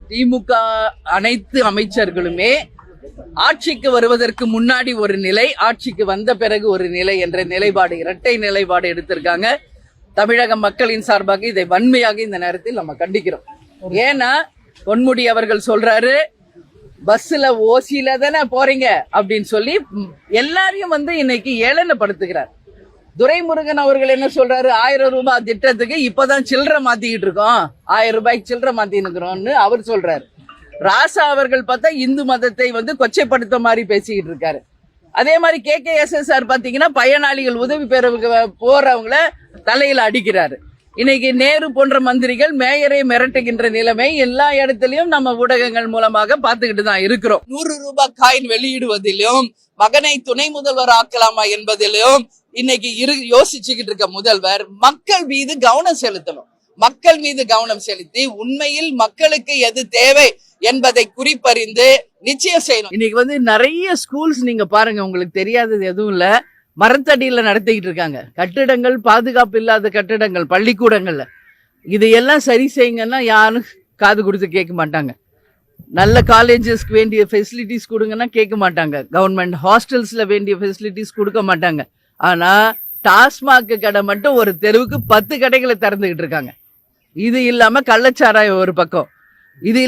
திமுக அனைத்து அமைச்சர்களுமே ஆட்சிக்கு வருவதற்கு முன்னாடி ஒரு நிலை, ஆட்சிக்கு வந்த பிறகு ஒரு நிலை என்ற நிலைப்பாடு, இரட்டை நிலைப்பாடு எடுத்திருக்காங்க. தமிழக மக்களின் சார்பாக இதை வன்மையாக இந்த நேரத்தில் நம்ம கண்டிக்கிறோம். ஏன்னா பொன்முடி அவர்கள் சொல்றாரு, பஸ்ல ஓசியில தானே போறீங்க அப்படின்னு சொல்லி எல்லாரையும் இன்னைக்கு ஏளனப்படுத்துகிறார். துரைமுருகன் அவர்கள் என்ன சொல்றாரு, 1000 ரூபாய் திட்டத்துக்கு இப்பதான் சில்லறை மாத்திக்கிட்டு இருக்கோம், 1000 ரூபாய்க்கு சில்லறை மாத்தினுக்கிறோம்னு அவர் சொல்றாரு. ராசா அவர்கள் பார்த்தா இந்து மதத்தை கொச்சைப்படுத்த மாதிரி பேசிக்கிட்டு இருக்காரு. அதே மாதிரி KKSSR பாத்தீங்கன்னா பயனாளிகள் உதவி பெற போறவங்கள தலையில அடிக்கிறாரு. இன்னைக்கு நேரு போன்ற மந்திரிகள் மேயரை மிரட்டுகின்ற நிலைமை எல்லா இடத்திலையும் நம்ம ஊடகங்கள் மூலமாக பார்த்துக்கிட்டு தான் இருக்கிறோம். 100 ரூபாய் காயின் வெளியிடுவதிலும் மகனை துணை முதல்வர் ஆக்கலாமா என்பதிலும் இன்னைக்கு யோசிச்சுக்கிட்டு இருக்க முதல்வர் மக்கள் மீது கவனம் செலுத்தணும். மக்கள் மீது கவனம் செலுத்தி உண்மையில் மக்களுக்கு எது தேவை என்பதை குறிப்பறிந்து நிச்சயம் செய்யணும். இன்னைக்கு நிறைய ஸ்கூல்ஸ் நீங்க பாருங்க, உங்களுக்கு தெரியாதது எதுவும் இல்ல, மரத்தடியில நடத்திக்கிட்டு இருக்காங்க. கட்டிடங்கள், பாதுகாப்பு இல்லாத கட்டிடங்கள், பள்ளிக்கூடங்கள்ல இதையெல்லாம் சரி செய்யுங்கன்னா யாரும் காது கொடுத்து கேட்க மாட்டாங்க. நல்ல காலேஜஸ்க்கு வேண்டிய ஃபெசிலிட்டிஸ் கொடுங்கன்னா கேட்க மாட்டாங்க. கவர்மெண்ட் ஹாஸ்டல்ஸ்ல வேண்டிய ஃபெசிலிட்டிஸ் கொடுக்க மாட்டாங்க. ஆனா டாஸ்மாக் கடை மட்டும் ஒரு தெருவுக்கு 10 கடைகளை திறந்துகிட்டு இருக்காங்க. இது இல்லாம கள்ளச்சாராயம் ஒரு பக்கம், இது இல்லாம